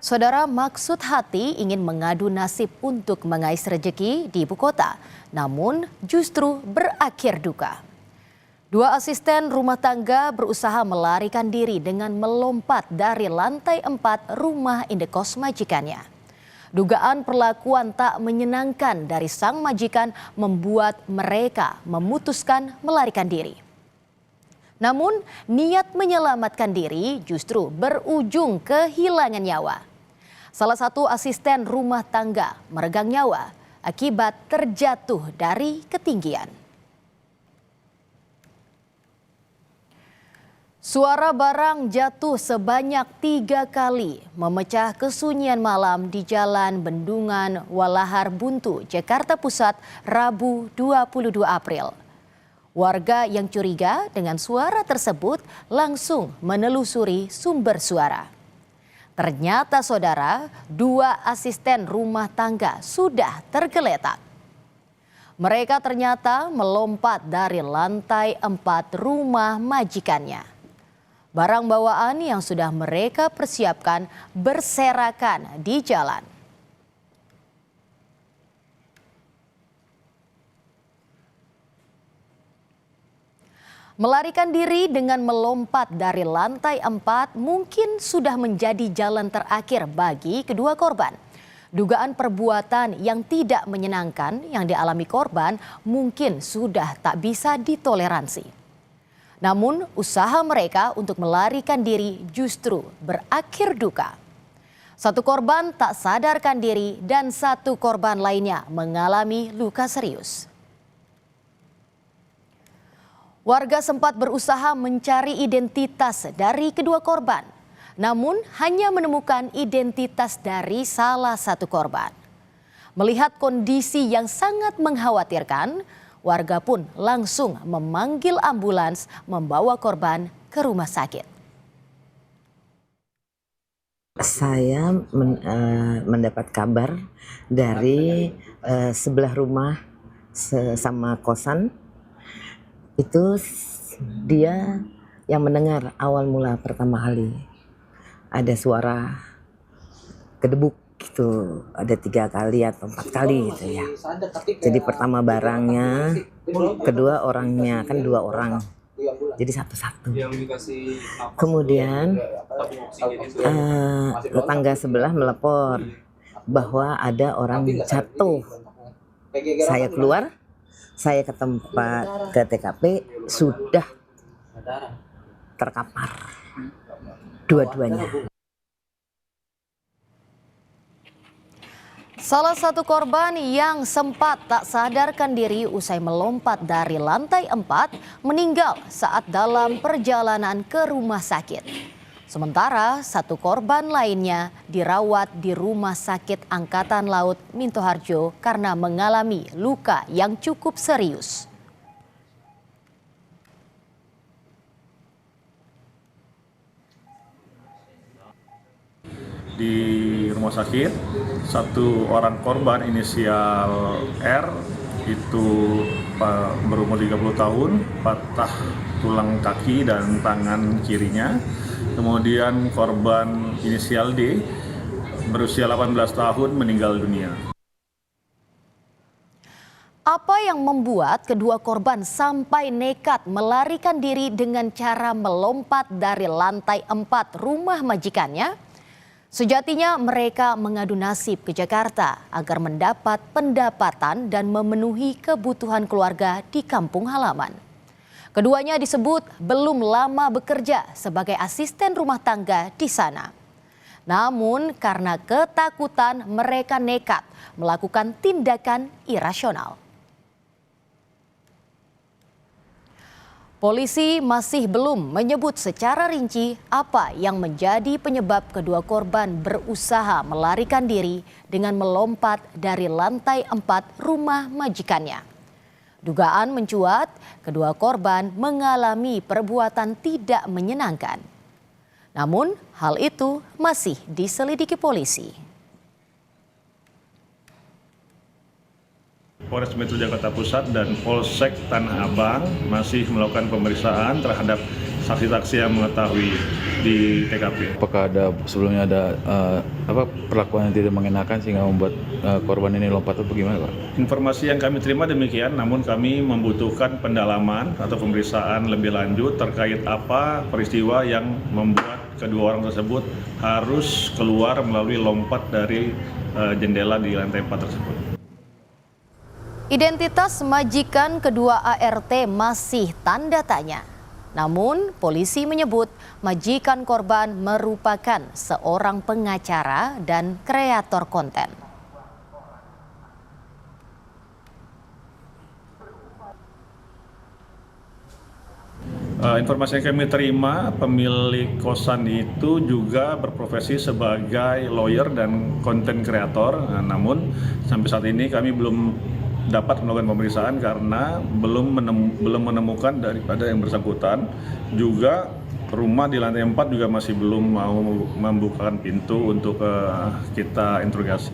Saudara, maksud hati ingin mengadu nasib untuk mengais rejeki di ibu kota, namun justru berakhir duka. Dua asisten rumah tangga berusaha melarikan diri dengan melompat dari lantai 4 rumah indekos majikannya. Dugaan perlakuan tak menyenangkan dari sang majikan membuat mereka memutuskan melarikan diri. Namun, niat menyelamatkan diri justru berujung kehilangan nyawa. Salah satu asisten rumah tangga meregang nyawa akibat terjatuh dari ketinggian. Suara barang jatuh sebanyak 3 kali memecah kesunyian malam di Jalan Bendungan Walahar Buntu, Jakarta Pusat, Rabu 22 April. Warga yang curiga dengan suara tersebut langsung menelusuri sumber suara. Ternyata saudara, 2 asisten rumah tangga sudah tergeletak. Mereka ternyata melompat dari lantai 4 rumah majikannya. Barang bawaan yang sudah mereka persiapkan berserakan di jalan. Melarikan diri dengan melompat dari lantai 4 mungkin sudah menjadi jalan terakhir bagi kedua korban. Dugaan perbuatan yang tidak menyenangkan yang dialami korban mungkin sudah tak bisa ditoleransi. Namun usaha mereka untuk melarikan diri justru berakhir duka. Satu korban tak sadarkan diri dan satu korban lainnya mengalami luka serius. Warga sempat berusaha mencari identitas dari kedua korban, namun hanya menemukan identitas dari salah satu korban. Melihat kondisi yang sangat mengkhawatirkan, warga pun langsung memanggil ambulans membawa korban ke rumah sakit. Saya mendapat kabar dari sebelah rumah sama kosan. Itu dia yang mendengar awal mula pertama kali ada suara kedebuk gitu, ada 3 kali atau 4 kali gitu ya. Jadi pertama barangnya, kedua orangnya, kan 2 orang, jadi satu-satu. Kemudian tetangga sebelah melapor bahwa ada orang jatuh. Saya keluar. Saya ke tempat ke TKP sudah terkapar dua-duanya. Salah satu korban yang sempat tak sadarkan diri usai melompat dari lantai 4 meninggal saat dalam perjalanan ke rumah sakit. Sementara satu korban lainnya dirawat di Rumah Sakit Angkatan Laut Minto Harjo karena mengalami luka yang cukup serius. Di rumah sakit, satu orang korban inisial R itu berumur 30 tahun, patah tulang kaki dan tangan kirinya. Kemudian korban inisial D berusia 18 tahun meninggal dunia. Apa yang membuat kedua korban sampai nekat melarikan diri dengan cara melompat dari lantai 4 rumah majikannya? Sejatinya mereka mengadu nasib ke Jakarta agar mendapat pendapatan dan memenuhi kebutuhan keluarga di kampung halaman. Keduanya disebut belum lama bekerja sebagai asisten rumah tangga di sana. Namun karena ketakutan mereka nekat melakukan tindakan irasional. Polisi masih belum menyebut secara rinci apa yang menjadi penyebab kedua korban berusaha melarikan diri dengan melompat dari lantai 4 rumah majikannya. Dugaan mencuat, kedua korban mengalami perbuatan tidak menyenangkan. Namun, hal itu masih diselidiki polisi. Polres Metro Jakarta Pusat dan Polsek Tanah Abang masih melakukan pemeriksaan terhadap saksi-saksi yang mengetahui di TKP. Apakah sebelumnya ada perlakuan yang tidak mengenakan sehingga membuat korban ini lompat atau bagaimana, Pak? Informasi yang kami terima demikian, namun kami membutuhkan pendalaman atau pemeriksaan lebih lanjut terkait apa peristiwa yang membuat kedua orang tersebut harus keluar melalui lompat dari jendela di lantai 4 tersebut. Identitas majikan kedua ART masih tanda tanya. Namun, polisi menyebut majikan korban merupakan seorang pengacara dan kreator konten. Informasi yang kami terima, pemilik kosan itu juga berprofesi sebagai lawyer dan konten kreator. Namun, sampai saat ini kami belum dapat melakukan pemeriksaan karena belum menemukan daripada yang bersangkutan. Juga rumah di lantai 4 juga masih belum mau membukakan pintu untuk kita interogasi.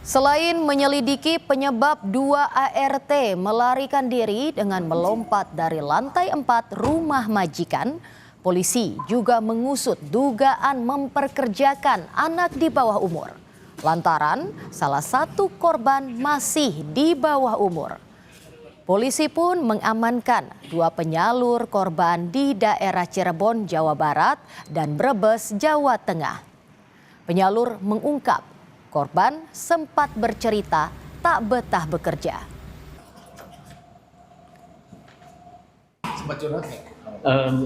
Selain menyelidiki penyebab 2 ART melarikan diri dengan melompat dari lantai 4 rumah majikan, polisi juga mengusut dugaan memperkerjakan anak di bawah umur. Lantaran salah satu korban masih di bawah umur. Polisi pun mengamankan 2 penyalur korban di daerah Cirebon, Jawa Barat dan Brebes, Jawa Tengah. Penyalur mengungkap korban sempat bercerita tak betah bekerja. Sempat curhat nggak?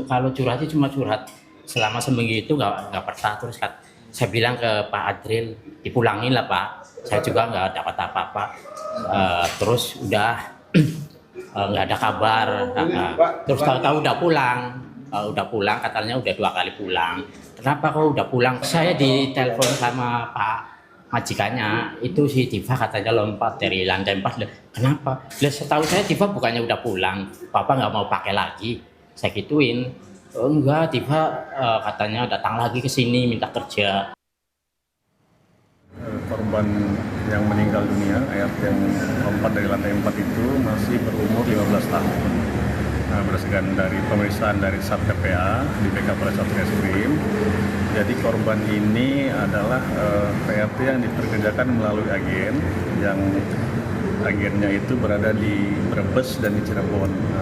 Kalau curhatnya cuma curhat selama seminggu itu nggak pernah. Terus saya bilang ke Pak Adril, dipulangin lah Pak. Saya juga nggak dapat apa-apa. Terus udah nggak ada kabar. Terus tahu-tahu udah pulang. Katanya udah 2 kali pulang. Kenapa kok udah pulang? Saya ditelepon sama Pak majikannya, itu si Diva katanya lompat dari lantai 4. Kenapa? Setahu saya Diva bukannya udah pulang. Papa nggak mau pakai lagi. Saya gituin. Enggak, Diva katanya datang lagi ke sini minta kerja. Korban yang meninggal dunia, ART yang lompat dari lantai 4 itu masih berumur 15 tahun. Nah, berdasarkan dari pemeriksaan dari Sat TPA di BK Polres Satreskrim, jadi korban ini adalah ART yang diperkerjakan melalui agen, yang agennya itu berada di Brebes dan di Cirebon.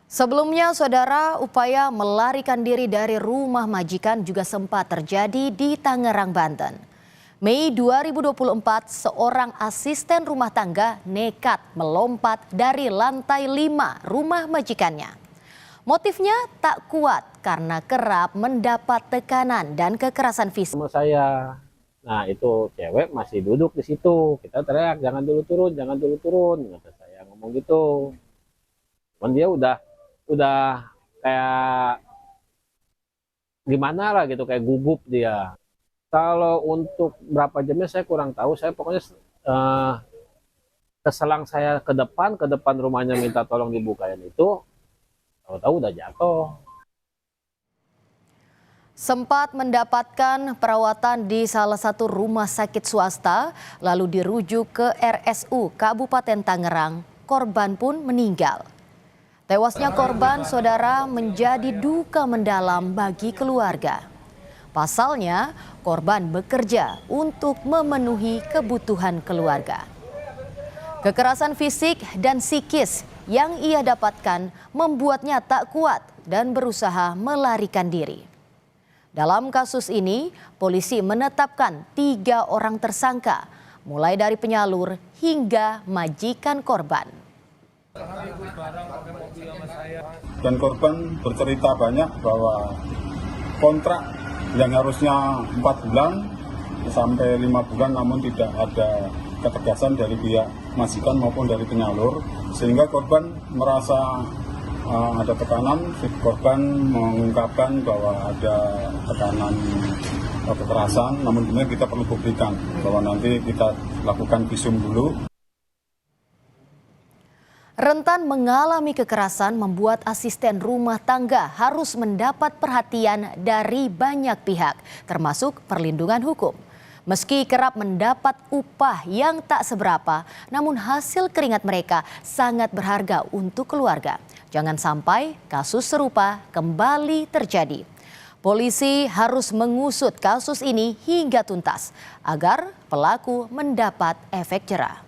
Sebelumnya, saudara, upaya melarikan diri dari rumah majikan juga sempat terjadi di Tangerang, Banten. Mei 2024, seorang asisten rumah tangga nekat melompat dari lantai 5 rumah majikannya. Motifnya tak kuat karena kerap mendapat tekanan dan kekerasan fisik. Sama saya, nah itu cewek masih duduk di situ. Kita teriak, jangan dulu turun, jangan dulu turun. Kata saya ngomong gitu. Cuman dia udah kayak gimana lah gitu, kayak gugup dia. Kalau untuk berapa jamnya saya kurang tahu. Saya pokoknya keselang saya ke depan rumahnya minta tolong dibukain itu, tahu-tahu udah jatuh. Sempat mendapatkan perawatan di salah satu rumah sakit swasta, lalu dirujuk ke RSU Kabupaten Tangerang. Korban pun meninggal. Tewasnya korban, saudara, menjadi duka mendalam bagi keluarga. Pasalnya, korban bekerja untuk memenuhi kebutuhan keluarga. Kekerasan fisik dan psikis yang ia dapatkan membuatnya tak kuat dan berusaha melarikan diri. Dalam kasus ini, polisi menetapkan 3 orang tersangka, mulai dari penyalur hingga majikan korban. Dan korban bercerita banyak bahwa kontrak yang harusnya 4 bulan sampai 5 bulan namun tidak ada ketegasan dari pihak majikan maupun dari penyalur, sehingga korban merasa ada tekanan. Korban mengungkapkan bahwa ada tekanan kekerasan, namun kemudian kita perlu buktikan bahwa nanti kita lakukan visum dulu. Rentan mengalami kekerasan membuat asisten rumah tangga harus mendapat perhatian dari banyak pihak, termasuk perlindungan hukum. Meski kerap mendapat upah yang tak seberapa, namun hasil keringat mereka sangat berharga untuk keluarga. Jangan sampai kasus serupa kembali terjadi. Polisi harus mengusut kasus ini hingga tuntas agar pelaku mendapat efek jera.